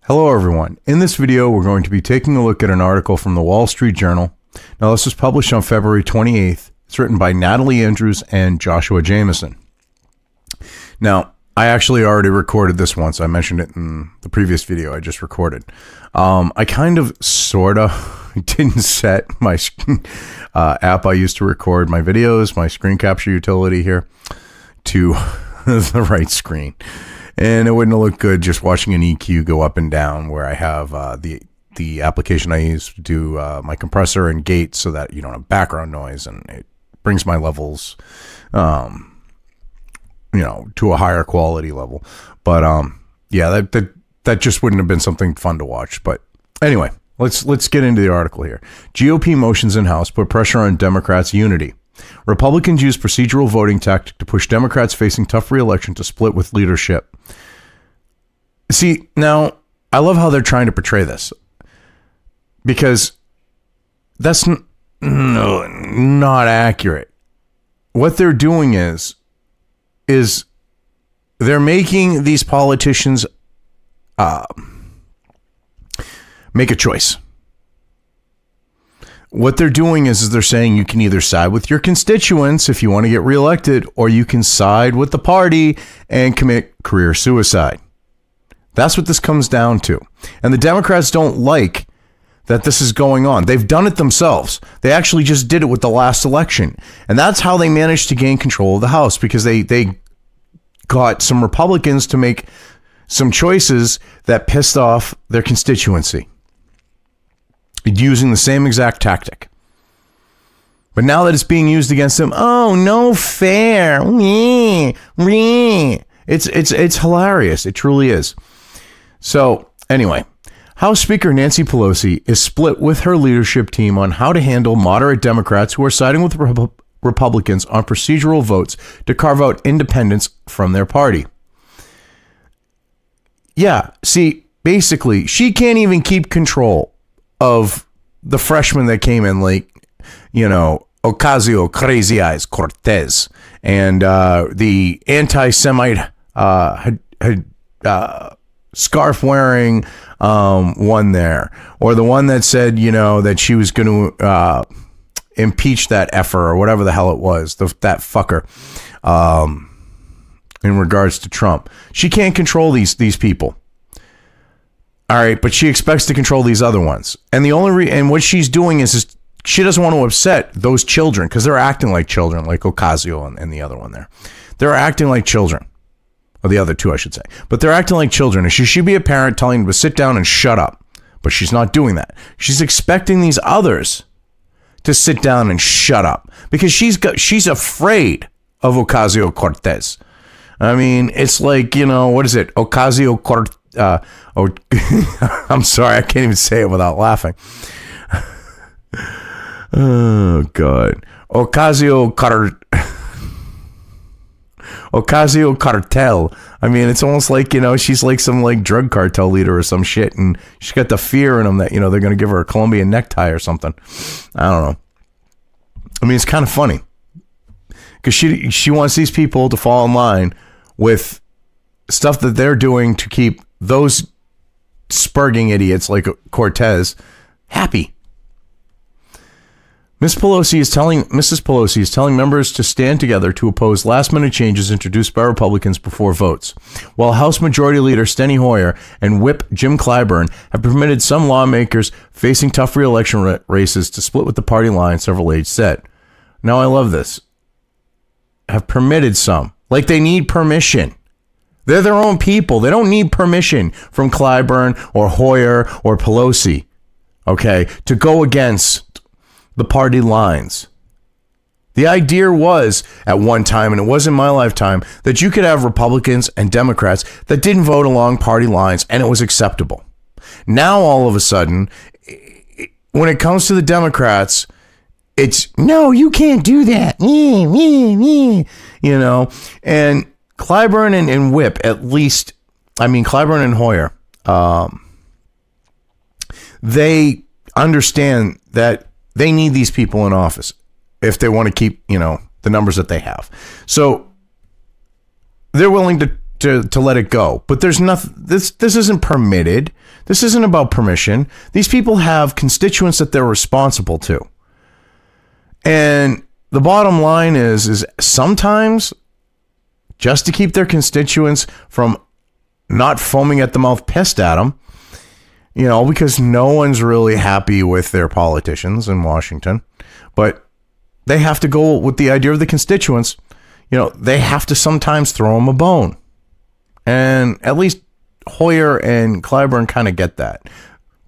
Hello everyone. In this video, we're going to be taking a look at an article from the Wall Street Journal. Now, this was published on February 28th. It's written by Natalie Andrews and Joshua Jameson. Now, I actually already recorded this once. I mentioned it in the previous video I just recorded. I kind of, sort of, didn't set my app I used to record my videos, my screen capture utility here, to the right screen. And it wouldn't look good just watching an EQ go up and down where I have the application I use to do my compressor and gate so that you don't have background noise, and it brings my levels, to a higher quality level. But yeah, that just wouldn't have been something fun to watch. But anyway, let's get into the article here. GOP motions in House put pressure on Democrats' unity. Republicans use procedural voting tactic to push Democrats facing tough re-election to split with leadership. See, now, I love how they're trying to portray this, because that's not accurate. What they're doing is they're making these politicians make a choice. What they're doing is they're saying you can either side with your constituents if you want to get reelected, or you can side with the party and commit career suicide. That's what this comes down to. And the Democrats don't like that this is going on. They've done it themselves. They actually just did it with the last election. And that's how they managed to gain control of the House, because they got some Republicans to make some choices that pissed off their constituency, using the same exact tactic. But now that it's being used against them, oh, no fair. It's hilarious. It truly is. So anyway, House Speaker Nancy Pelosi is split with her leadership team on how to handle moderate Democrats who are siding with Republicans on procedural votes to carve out independents from their party. Yeah, see, basically, she can't even keep control of the freshman that came in, like, Ocasio-Cortez, and the anti-Semite scarf-wearing one there, or the one that said, that she was going to impeach that effer or whatever the hell it was, that fucker, in regards to Trump. She can't control these people. All right, but she expects to control these other ones. And the only and what she's doing is she doesn't want to upset those children, because they're acting like children, like Ocasio and the other one there. They're acting like children. Or the other two, I should say. But they're acting like children. And she should be a parent telling them to sit down and shut up. But she's not doing that. She's expecting these others to sit down and shut up, because she's afraid of Ocasio-Cortez. I mean, it's like, what is it? Ocasio-Cortez. I'm sorry, I can't even say it without laughing. Oh, God. Ocasio-Cartel. I mean, it's almost like, she's like some like drug cartel leader or some shit, and she's got the fear in them that, they're going to give her a Colombian necktie or something. I don't know. I mean, it's kind of funny, because she wants these people to fall in line with stuff that they're doing to keep those spurging idiots like Cortez happy. Mrs. Pelosi is telling members to stand together to oppose last-minute changes introduced by Republicans before votes, while House Majority Leader Steny Hoyer and Whip Jim Clyburn have permitted some lawmakers facing tough re-election races to split with the party line, several aides said. Now, I love this. Have permitted some. Like they need permission. They're their own people. They don't need permission from Clyburn or Hoyer or Pelosi, okay, to go against the party lines. The idea was, at one time, and it was in my lifetime, that you could have Republicans and Democrats that didn't vote along party lines, and it was acceptable. Now, all of a sudden, when it comes to the Democrats, it's, no, you can't do that. And Clyburn and Whip, at least, Clyburn and Hoyer, they understand that they need these people in office if they want to keep, the numbers that they have. So they're willing to let it go. But there's nothing, this isn't permitted. This isn't about permission. These people have constituents that they're responsible to. And the bottom line is sometimes, just to keep their constituents from not foaming at the mouth, pissed at them, you know, because no one's really happy with their politicians in Washington, but they have to go with the idea of the constituents. You know, they have to sometimes throw them a bone. And at least Hoyer and Clyburn kind of get that.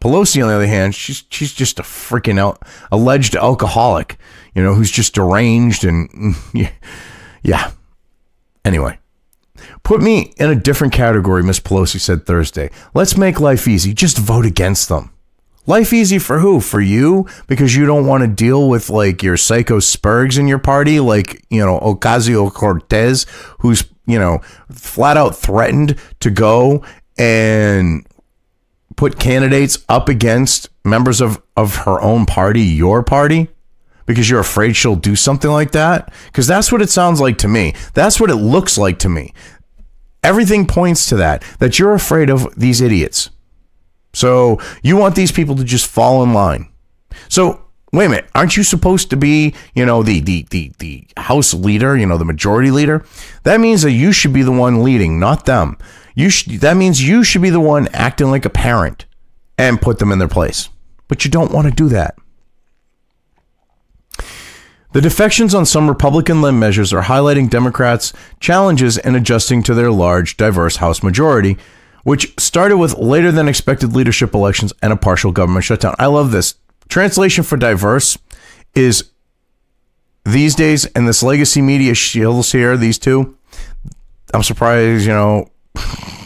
Pelosi, on the other hand, she's just a freaking alleged alcoholic, you know, who's just deranged and yeah. Anyway, put me in a different category, Miss Pelosi said Thursday. Let's make life easy. Just vote against them. Life easy for who? For you? Because you don't want to deal with like your psycho spurgs in your party, like, you know, Ocasio-Cortez, who's, you know, flat out threatened to go and put candidates up against members of her own party, your party, because you're afraid she'll do something like that? Because that's what it sounds like to me. That's what it looks like to me. Everything points to that you're afraid of these idiots. So you want these people to just fall in line. So wait a minute, aren't you supposed to be, you know, the House leader, you know, the majority leader? That means that you should be the one leading, not them. That means you should be the one acting like a parent and put them in their place. But you don't want to do that. The defections on some Republican-led measures are highlighting Democrats' challenges in adjusting to their large, diverse House majority, which started with later than expected leadership elections and a partial government shutdown. I love this. Translation for diverse is these days, and this legacy media shields here, these two, I'm surprised, you know,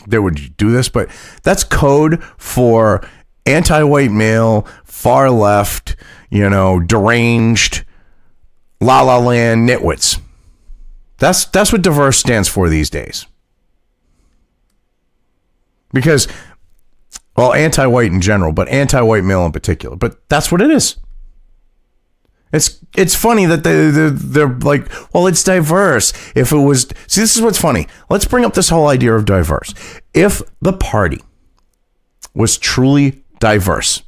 they would do this, but that's code for anti-white male, far left, you know, deranged, la la land nitwits. That's what diverse stands for these days. Because, well, anti-white in general, but anti-white male in particular. But that's what it is. It's funny that they're like, well, it's diverse. If it was, see, this is what's funny. Let's bring up this whole idea of diverse. If the party was truly diverse,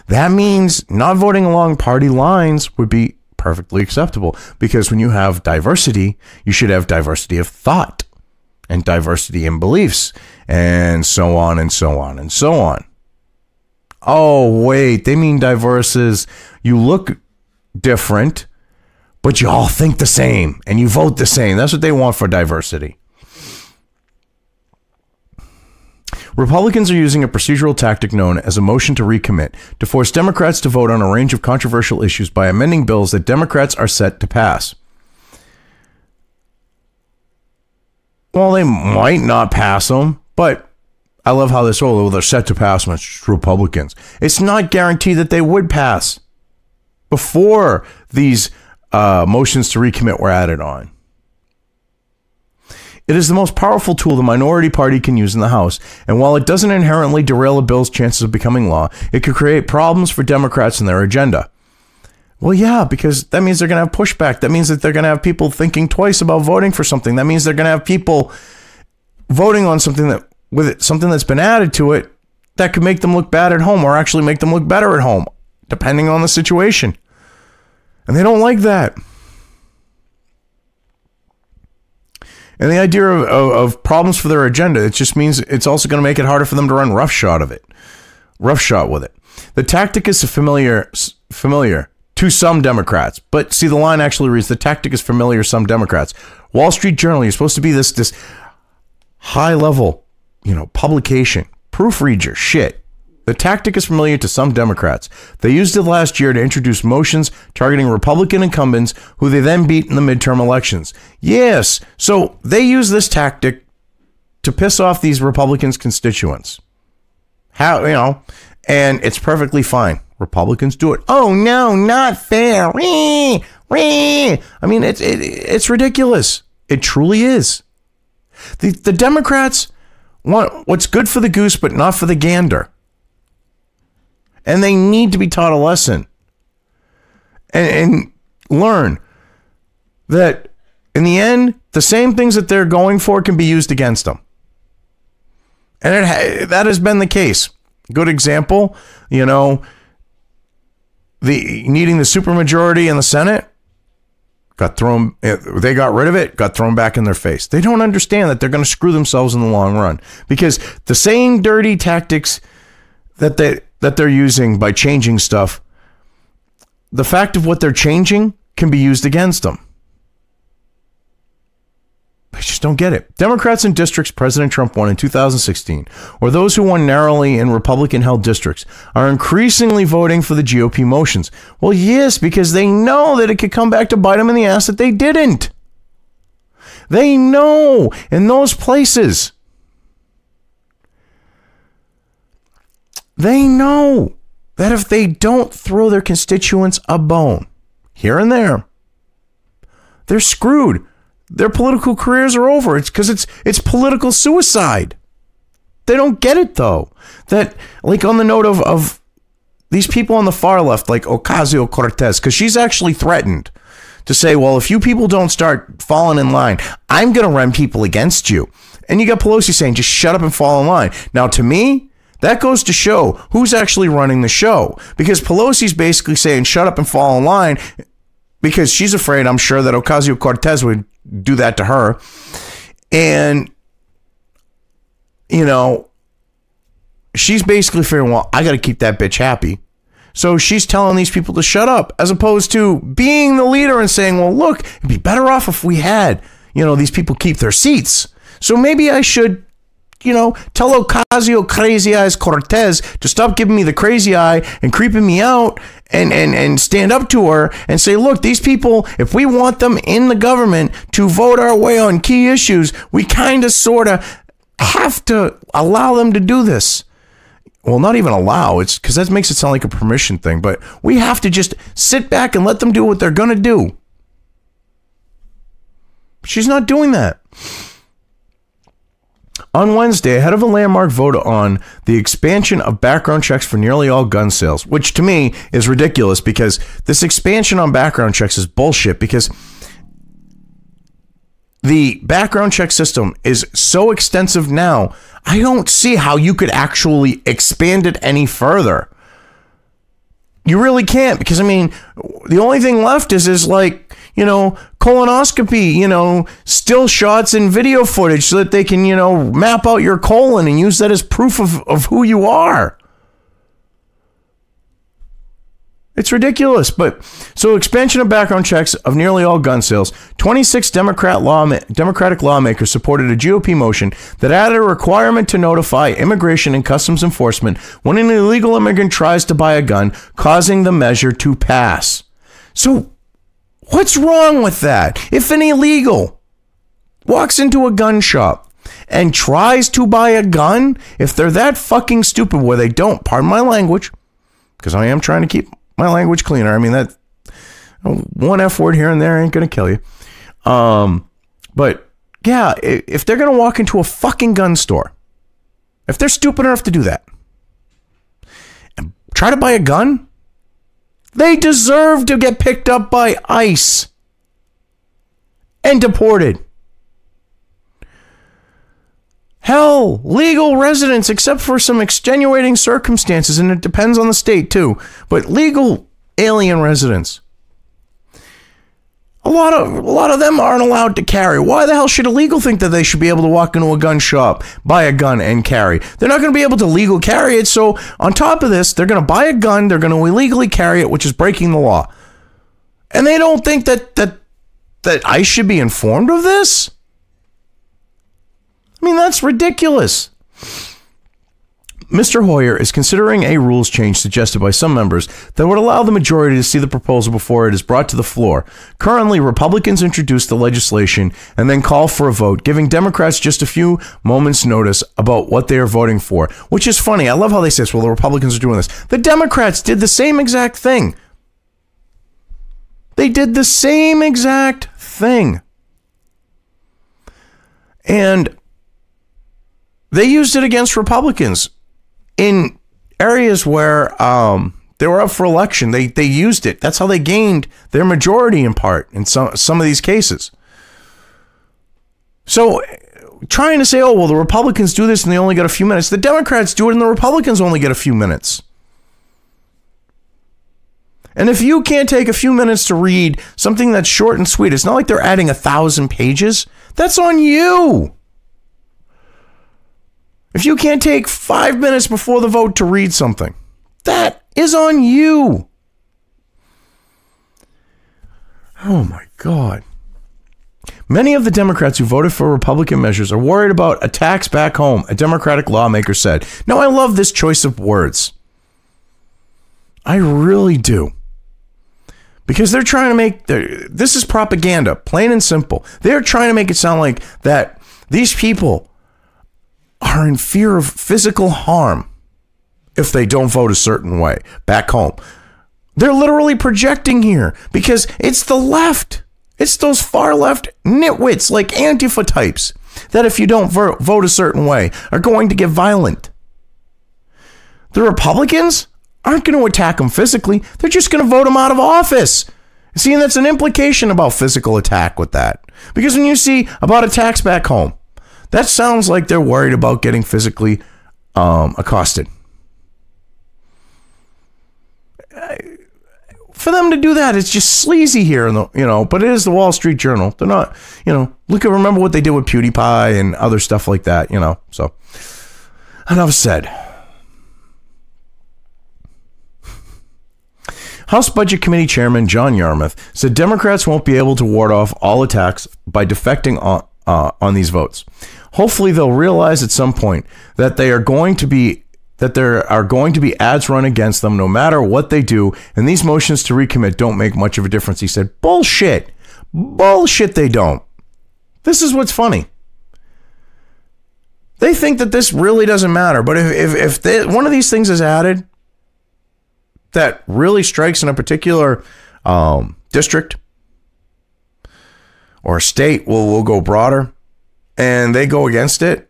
that means not voting along party lines would be perfectly acceptable. Because when you have diversity, you should have diversity of thought and diversity in beliefs and so on and so on and so on. Oh, wait, they mean diverse is you look different, but you all think the same and you vote the same. That's what they want for diversity. Republicans are using a procedural tactic known as a motion to recommit to force Democrats to vote on a range of controversial issues by amending bills that Democrats are set to pass. Well, they might not pass them, but I love how this, oh, they're set to pass them. It's Republicans. It's not guaranteed that they would pass before these motions to recommit were added on. It is the most powerful tool the minority party can use in the House, and while it doesn't inherently derail a bill's chances of becoming law, it could create problems for Democrats and their agenda. Well, yeah, because that means they're going to have pushback. That means that they're going to have people thinking twice about voting for something. That means they're going to have people voting on something that, with it, something that's been added to it that could make them look bad at home or actually make them look better at home, depending on the situation. And they don't like that. And the idea of problems for their agenda, it just means it's also going to make it harder for them to run roughshod with it. The tactic is familiar to some Democrats, but see, the line actually reads, the tactic is familiar to some Democrats. Wall Street Journal, you're supposed to be this high level, you know, publication, proofread your shit. The tactic is familiar to some Democrats. They used it last year to introduce motions targeting Republican incumbents who they then beat in the midterm elections. Yes, so they use this tactic to piss off these Republicans' constituents. How, you know, and it's perfectly fine. Republicans do it. Oh, no, not fair. I mean, it's ridiculous. It truly is. The Democrats want what's good for the goose, but not for the gander. And they need to be taught a lesson and learn that in the end, the same things that they're going for can be used against them. And that has been the case. Good example, you know, the needing the supermajority in the Senate they got rid of it, got thrown back in their face. They don't understand that they're going to screw themselves in the long run, because the same dirty tactics that they're using by changing stuff, the fact of what they're changing can be used against them. I just don't get it. Democrats in districts President Trump won in 2016, or those who won narrowly in Republican-held districts, are increasingly voting for the GOP motions. Well, yes, because they know that it could come back to bite them in the ass that they didn't. They know in those places. They know that if they don't throw their constituents a bone here and there, they're screwed. Their political careers are over. It's because it's political suicide. They don't get it, though. That, like, on the note of these people on the far left, like Ocasio-Cortez, because she's actually threatened to say, well, if you people don't start falling in line, I'm going to run people against you. And you got Pelosi saying, just shut up and fall in line. Now, to me, that goes to show who's actually running the show. Because Pelosi's basically saying, shut up and fall in line, because she's afraid, I'm sure, that Ocasio-Cortez would do that to her. And, you know, she's basically figuring, well, I got to keep that bitch happy. So she's telling these people to shut up, as opposed to being the leader and saying, well, look, it'd be better off if we had, you know, these people keep their seats. So maybe I should, you know, tell Ocasio Crazy Eyes Cortez to stop giving me the crazy eye and creeping me out, and stand up to her and say, look, these people, if we want them in the government to vote our way on key issues, we kind of sort of have to allow them to do this. Well, not even allow, it's because that makes it sound like a permission thing, but we have to just sit back and let them do what they're going to do. She's not doing that. On Wednesday, ahead of a landmark vote on the expansion of background checks for nearly all gun sales, which to me is ridiculous, because this expansion on background checks is bullshit, because the background check system is so extensive now, I don't see how you could actually expand it any further. You really can't, because, I mean, the only thing left is like, you know, colonoscopy, you know, still shots and video footage so that they can, you know, map out your colon and use that as proof of who you are. It's ridiculous. But so expansion of background checks of nearly all gun sales. 26 Democratic lawmakers supported a GOP motion that added a requirement to notify Immigration and Customs Enforcement when an illegal immigrant tries to buy a gun, causing the measure to pass. So what's wrong with that? If an illegal walks into a gun shop and tries to buy a gun, if they're that fucking stupid where they don't, pardon my language, because I am trying to keep my language cleaner. I mean, that one F word here and there ain't going to kill you. But yeah, if they're going to walk into a fucking gun store, if they're stupid enough to do that and try to buy a gun, they deserve to get picked up by ICE and deported. Hell, legal residents, except for some extenuating circumstances, and it depends on the state too, but legal alien residents, a lot of them aren't allowed to carry. Why the hell should illegal think that they should be able to walk into a gun shop, buy a gun, and carry? They're not going to be able to legal carry it. So on top of this, they're going to buy a gun, they're going to illegally carry it, which is breaking the law. And they don't think that ICE should be informed of this? I mean, that's ridiculous. Mr. Hoyer is considering a rules change suggested by some members that would allow the majority to see the proposal before it is brought to the floor. Currently, Republicans introduce the legislation and then call for a vote, giving Democrats just a few moments' notice about what they are voting for, which is funny. I love how they say this. Well, the Republicans are doing this. The Democrats did the same exact thing. They did the same exact thing. And they used it against Republicans in areas where they were up for election. They used it. That's how they gained their majority in part in some of these cases. So trying to say, oh, well, the Republicans do this and they only get a few minutes. The Democrats do it and the Republicans only get a few minutes. And if you can't take a few minutes to read something that's short and sweet, it's not like they're adding 1,000 pages. That's on you. If you can't take 5 minutes before the vote to read something, that is on you. Oh my God. Many of the Democrats who voted for Republican measures are worried about attacks back home, a Democratic lawmaker said. Now, I love this choice of words. I really do. Because they're trying to make, this is propaganda, plain and simple. They're trying to make it sound like that these people are in fear of physical harm if they don't vote a certain way back home. They're literally projecting here because it's the left. It's those far left nitwits like Antifa types that if you don't vote a certain way are going to get violent. The Republicans aren't going to attack them physically. They're just going to vote them out of office. See, and that's an implication about physical attack with that. Because when you see about attacks back home, that sounds like they're worried about getting physically accosted. For them to do that, it's just sleazy here, in the, but it is the Wall Street Journal. They're not, remember what they did with PewDiePie and other stuff like that, so enough said. House Budget Committee Chairman John Yarmuth said Democrats won't be able to ward off all attacks by defecting on these votes. Hopefully, they'll realize at some point that there are going to be ads run against them no matter what they do, and these motions to recommit don't make much of a difference. He said, bullshit. Bullshit, they don't. This is what's funny. They think that this really doesn't matter, but if one of these things is added that really strikes in a particular district or state, we'll go broader, and they go against it,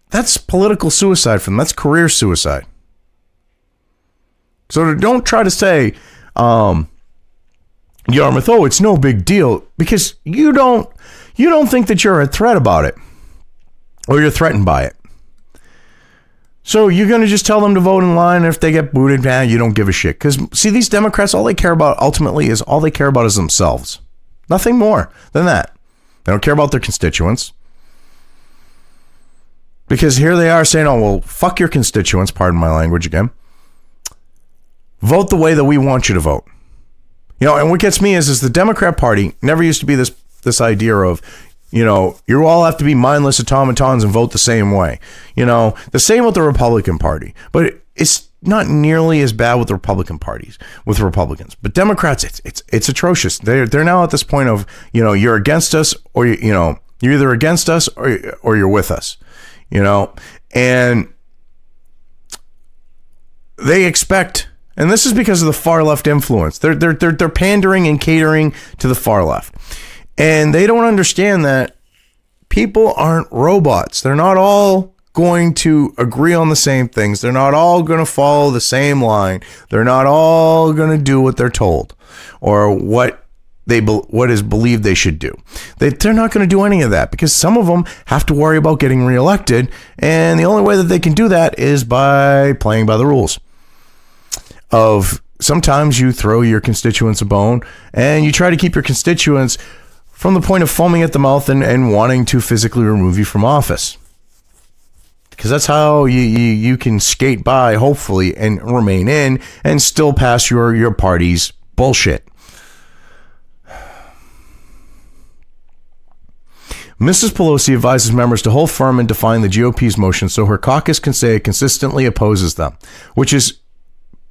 that's political suicide for them. That's career suicide. So don't try to say, Yarmuth, oh, it's no big deal, because you don't think that you're a threat about it, or you're threatened by it. So you're going to just tell them to vote in line, and if they get booted, you don't give a shit. Because, see, these Democrats, all they care about ultimately is themselves. Nothing more than that. They don't care about their constituents. Because here they are saying, oh, well, fuck your constituents, pardon my language again. Vote the way that we want you to vote. And what gets me is the Democrat Party never used to be this idea of, you all have to be mindless automatons and vote the same way. The same with the Republican Party. But it's not nearly as bad with the Republican parties, with Republicans. But Democrats, it's atrocious. They're now at this point of, you're against us, or you're either against us or you're with us. And they expect, and this is because of the far left influence. They're pandering and catering to the far left. And they don't understand that people aren't robots. They're not all going to agree on the same things. They're not all going to follow the same line. They're not all going to do what they're told or what is believed they should do. They're not going to do any of that because some of them have to worry about getting reelected. And the only way that they can do that is by playing by the rules of sometimes you throw your constituents a bone and you try to keep your constituents from the point of foaming at the mouth and wanting to physically remove you from office. Because that's how you can skate by, hopefully, and remain in and still pass your party's bullshit. Mrs. Pelosi advises members to hold firm and define the GOP's motion so her caucus can say it consistently opposes them, which is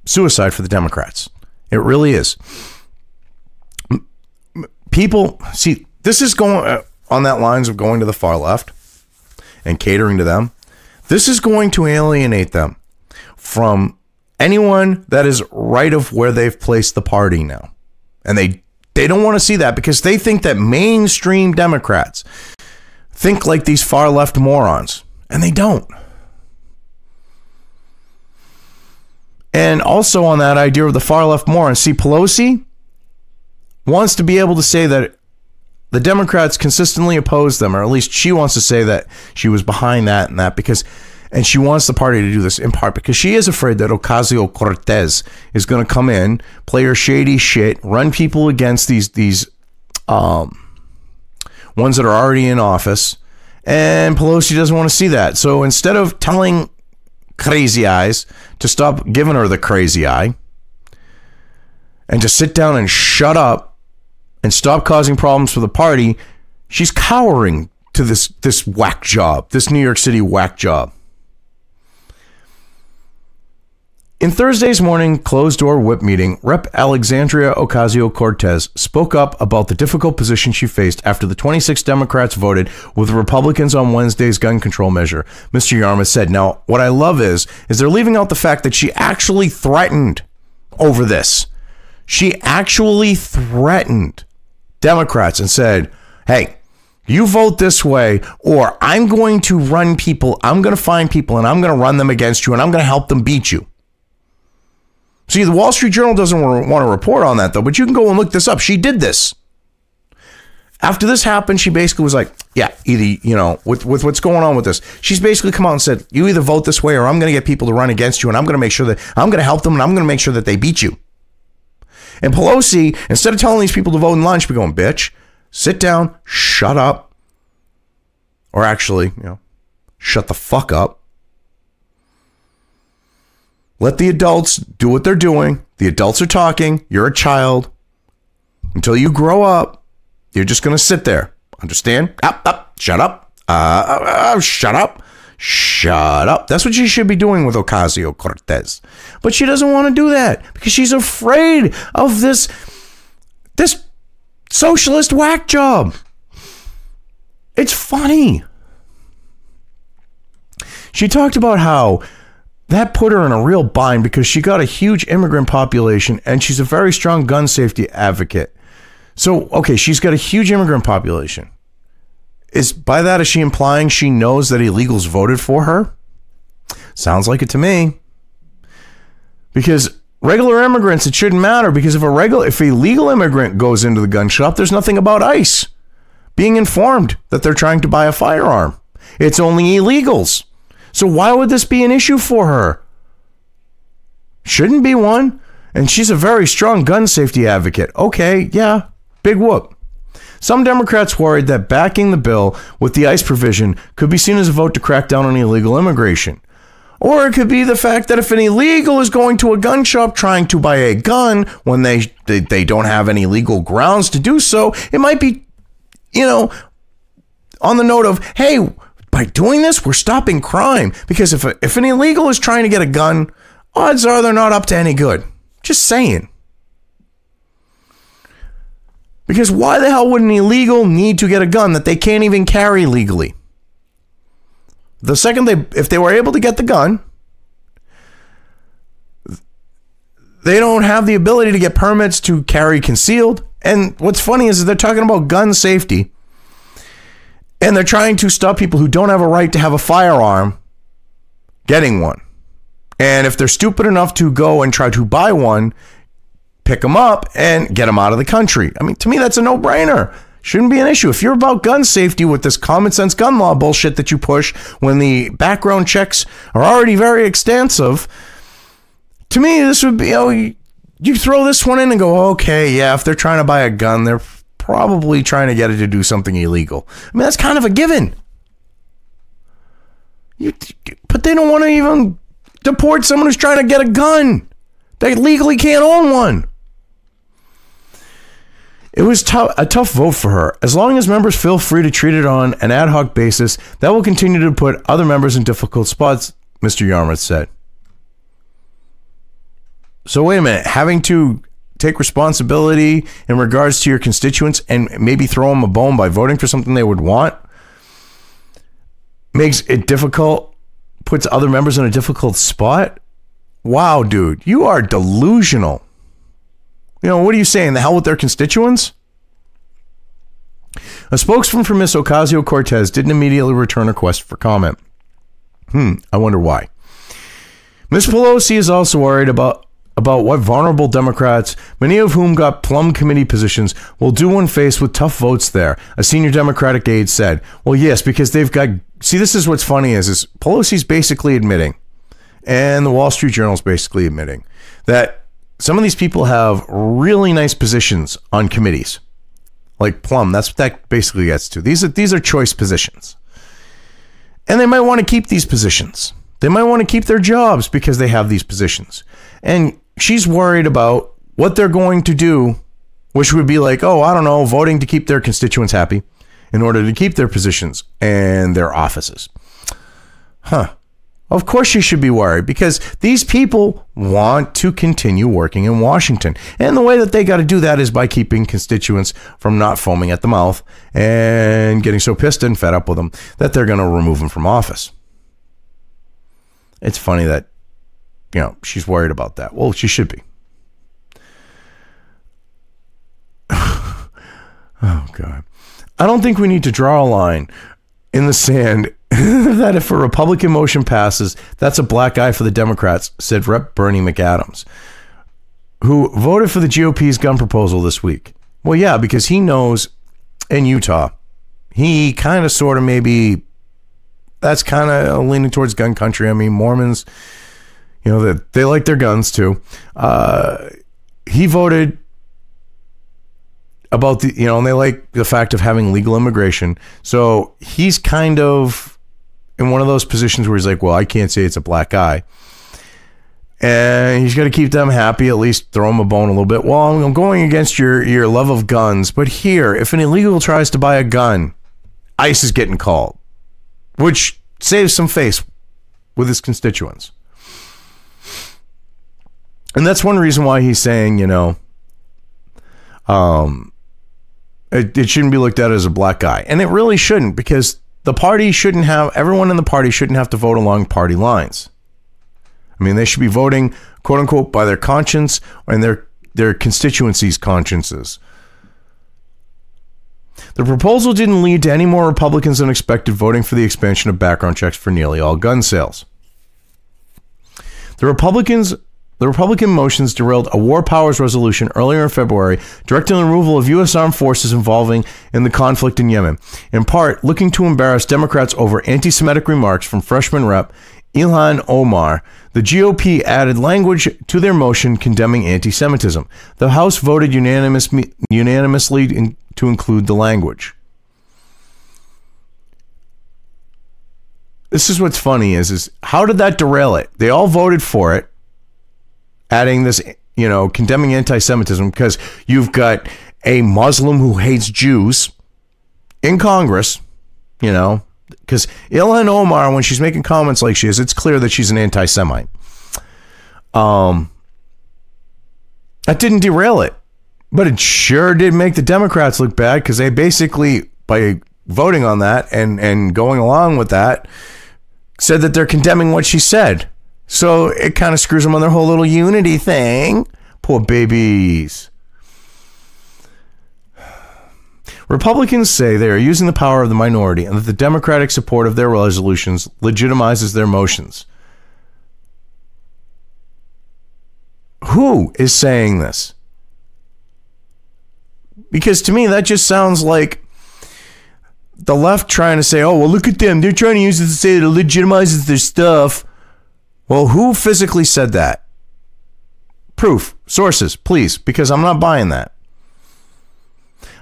suicide for the Democrats. It really is. People, see, this is going on that lines of going to the far left and catering to them. This is going to alienate them from anyone that is right of where they've placed the party now. And they don't want to see that because they think that mainstream Democrats think like these far left morons, and they don't. And also on that idea of the far left morons, see, Pelosi wants to be able to say that the Democrats consistently oppose them, or at least she wants to say that she was behind that and that because, and she wants the party to do this in part because she is afraid that Ocasio-Cortez is going to come in, play her shady shit, run people against these ones that are already in office, and Pelosi doesn't want to see that. So instead of telling Crazy Eyes to stop giving her the crazy eye and to sit down and shut up and stop causing problems for the party, she's cowering to this whack job, this New York City whack job. In Thursday's morning closed-door whip meeting, Rep. Alexandria Ocasio-Cortez spoke up about the difficult position she faced after the 26 Democrats voted with Republicans on Wednesday's gun control measure. Mr. Yarmouth said, now, what I love is they're leaving out the fact that she actually threatened over this. She actually threatened Democrats and said, hey, you vote this way, or I'm going to run people, I'm going to find people, and I'm going to run them against you, and I'm going to help them beat you. See, the Wall Street Journal doesn't want to report on that, though, but you can go and look this up. She did this. After this happened, she basically was like, yeah, either, with what's going on with this, she's basically come out and said, you either vote this way or I'm going to get people to run against you, and I'm going to make sure that I'm going to help them, and I'm going to make sure that they beat you. And Pelosi, instead of telling these people to vote in line, she'd be going, bitch, sit down, shut up, or actually, shut the fuck up. Let the adults do what they're doing. The adults are talking. You're a child. Until you grow up, you're just going to sit there. Understand? Up, shut up. Shut up. Shut up. That's what she should be doing with Ocasio-Cortez. But she doesn't want to do that because she's afraid of this socialist whack job. It's funny. She talked about how that put her in a real bind because she got a huge immigrant population and she's a very strong gun safety advocate. So, okay, she's got a huge immigrant population. Is she implying she knows that illegals voted for her? Sounds like it to me. Because regular immigrants, it shouldn't matter because if a legal immigrant goes into the gun shop, there's nothing about ICE being informed that they're trying to buy a firearm. It's only illegals. So why would this be an issue for her? Shouldn't be one. And she's a very strong gun safety advocate. Okay, yeah, big whoop. Some Democrats worried that backing the bill with the ICE provision could be seen as a vote to crack down on illegal immigration. Or it could be the fact that if an illegal is going to a gun shop trying to buy a gun when they don't have any legal grounds to do so, it might be, on the note of, hey, by doing this, we're stopping crime. Because if an illegal is trying to get a gun, odds are they're not up to any good. Just saying. Because why the hell would an illegal need to get a gun that they can't even carry legally? The second if they were able to get the gun, they don't have the ability to get permits to carry concealed. And what's funny is they're talking about gun safety. And they're trying to stop people who don't have a right to have a firearm getting one. And if they're stupid enough to go and try to buy one, pick them up and get them out of the country. I mean, to me, that's a no-brainer. Shouldn't be an issue. If you're about gun safety with this common sense gun law bullshit that you push when the background checks are already very extensive, to me, this would be, you throw this one in and go, okay, yeah, if they're trying to buy a gun, they're probably trying to get it to do something illegal. I mean, that's kind of a given. But they don't want to even deport someone who's trying to get a gun. They legally can't own one. It was a tough vote for her. As long as members feel free to treat it on an ad hoc basis, that will continue to put other members in difficult spots, Mr. Yarmouth said. So wait a minute, having to take responsibility in regards to your constituents and maybe throw them a bone by voting for something they would want makes it difficult, puts other members in a difficult spot? Wow, dude, you are delusional. What are you saying? The hell with their constituents? A spokesman for Ms. Ocasio-Cortez didn't immediately return a request for comment. I wonder why. Ms. Pelosi is also worried about about what vulnerable Democrats, many of whom got plum committee positions, will do when faced with tough votes there, a senior Democratic aide said. Well, yes, because they've got... See, this is what's funny is Pelosi's basically admitting, and the Wall Street Journal's basically admitting, that some of these people have really nice positions on committees. Like plum, that's what that basically gets to. These are choice positions. And they might want to keep these positions. They might want to keep their jobs because they have these positions. And she's worried about what they're going to do, which would be like, oh, I don't know, voting to keep their constituents happy in order to keep their positions and their offices. Huh. Of course she should be worried, because these people want to continue working in Washington. And the way that they got to do that is by keeping constituents from not foaming at the mouth and getting so pissed and fed up with them that they're going to remove them from office. It's funny that, you know, she's worried about that. Well, she should be. Oh, God. I don't think we need to draw a line in the sand that if a Republican motion passes, that's a black eye for the Democrats, said Rep. Bernie McAdams, who voted for the GOP's gun proposal this week. Well, yeah, because he knows in Utah, he kind of sort of maybe, that's kind of leaning towards gun country. I mean, Mormons, you know, they like their guns too. He voted about the, you know, and they like the fact of having legal immigration. So he's kind of in one of those positions where he's like, well, I can't say it's a black eye. And he's got to keep them happy, at least throw them a bone a little bit. Well, I'm going against your love of guns. But here, if an illegal tries to buy a gun, ICE is getting called, which saves some face with his constituents. And that's one reason why he's saying, you know, it shouldn't be looked at as a black eye. And it really shouldn't, because the party shouldn't have, everyone in the party shouldn't have to vote along party lines. I mean, they should be voting, quote unquote, by their conscience and their constituencies' consciences. The proposal didn't lead to any more Republicans than expected voting for the expansion of background checks for nearly all gun sales. The Republican motions derailed a war powers resolution earlier in February directing the removal of U.S. armed forces involving in the conflict in Yemen, in part looking to embarrass Democrats over anti-Semitic remarks from freshman Rep. Ilhan Omar. The GOP added language to their motion condemning anti-Semitism. The House voted unanimously to include the language. This is what's funny is how did that derail it? They all voted for it, adding this, you know, condemning anti-Semitism, because you've got a Muslim who hates Jews in Congress, you know, because Ilhan Omar, when she's making comments like she is, it's clear that she's an anti-Semite. That didn't derail it, but it sure did make the Democrats look bad, because they basically, by voting on that and going along with that, said that they're condemning what she said. So it kind of screws them on their whole little unity thing. Poor babies. Republicans say they are using the power of the minority and that the Democratic support of their resolutions legitimizes their motions. Who is saying this? Because to me, that just sounds like the left trying to say, oh, well, look at them. They're trying to use it to say that it legitimizes their stuff. Well, who physically said that? Proof, sources, please, because I'm not buying that.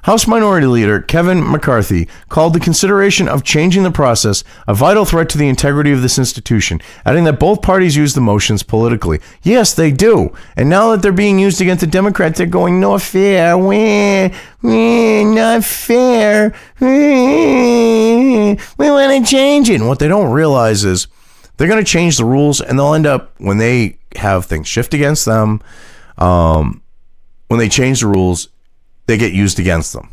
House Minority Leader Kevin McCarthy called the consideration of changing the process a vital threat to the integrity of this institution, adding that both parties use the motions politically. Yes, they do. And now that they're being used against the Democrats, they're going, no fair, not fair. We want to change it. And what they don't realize is they're going to change the rules, and they'll end up, when they have things shift against them, when they change the rules, they get used against them.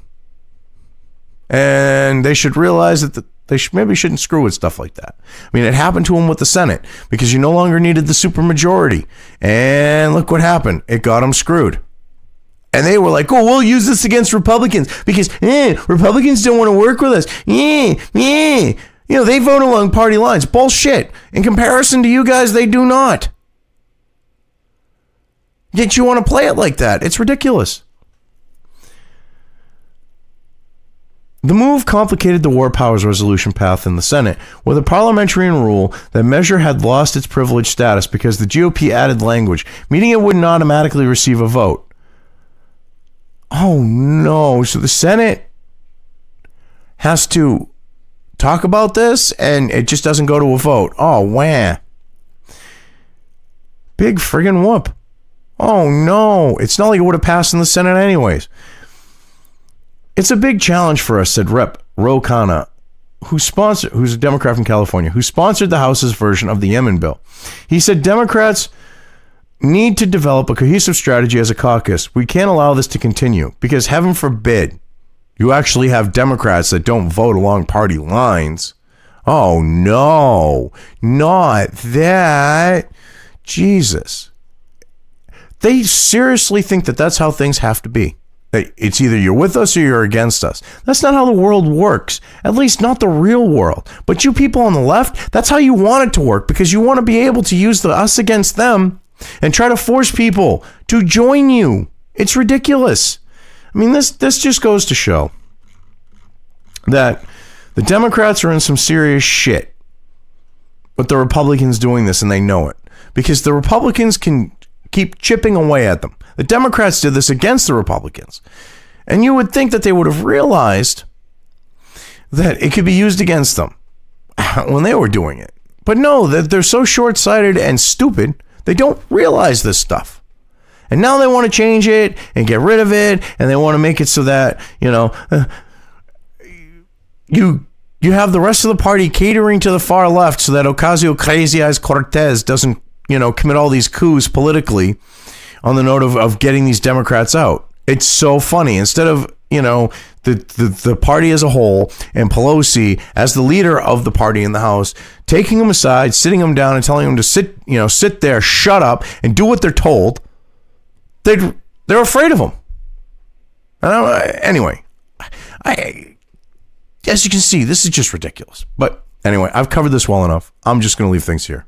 And they should realize that they maybe shouldn't screw with stuff like that. I mean, it happened to them with the Senate, because you no longer needed the supermajority. And look what happened. It got them screwed. And they were like, oh, we'll use this against Republicans, because Republicans don't want to work with us. You know, they vote along party lines. Bullshit. In comparison to you guys, they do not. Yet you want to play it like that. It's ridiculous. The move complicated the War Powers Resolution path in the Senate, with a parliamentarian rule that measure had lost its privileged status because the GOP added language, meaning it wouldn't automatically receive a vote. Oh no, so the Senate has to talk about this and it just doesn't go to a vote. Oh, wah. Big friggin' whoop. Oh no, it's not like it would have passed in the Senate anyways. It's a big challenge for us, said Rep. Ro Khanna, who's a Democrat from California, who sponsored the House's version of the Yemen bill. He said Democrats need to develop a cohesive strategy as a caucus. We can't allow this to continue because, heaven forbid, you actually have Democrats that don't vote along party lines. Oh no, not that. Jesus. They seriously think that that's how things have to be. It's either you're with us or you're against us. That's not how the world works. At least not the real world. But you people on the left, that's how you want it to work, because you want to be able to use the us against them and try to force people to join you. It's ridiculous. I mean, this just goes to show that the Democrats are in some serious shit with the Republicans doing this, and they know it, because the Republicans can keep chipping away at them. The Democrats did this against the Republicans. And you would think that they would have realized that it could be used against them when they were doing it. But no, they're so short-sighted and stupid, they don't realize this stuff. And now they want to change it and get rid of it, and they want to make it so that, you have the rest of the party catering to the far left so that Ocasio-Cortez doesn't, commit all these coups politically on the note of getting these Democrats out. It's so funny. Instead of, the party as a whole and Pelosi as the leader of the party in the House, taking them aside, sitting them down and telling them to sit there, shut up and do what they're told, they're afraid of them. Anyway, as you can see, this is just ridiculous. But anyway, I've covered this well enough. I'm just going to leave things here.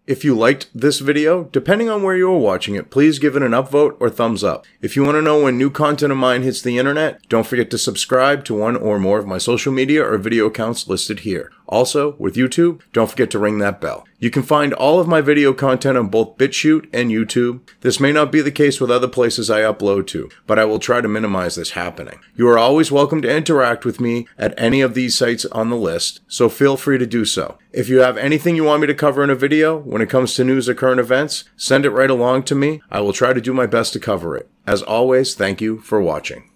If you liked this video, depending on where you are watching it, please give it an upvote or thumbs up. If you want to know when new content of mine hits the internet, don't forget to subscribe to one or more of my social media or video accounts listed here. Also, with YouTube, don't forget to ring that bell. You can find all of my video content on both BitChute and YouTube. This may not be the case with other places I upload to, but I will try to minimize this happening. You are always welcome to interact with me at any of these sites on the list, so feel free to do so. If you have anything you want me to cover in a video when it comes to news or current events, send it right along to me. I will try to do my best to cover it. As always, thank you for watching.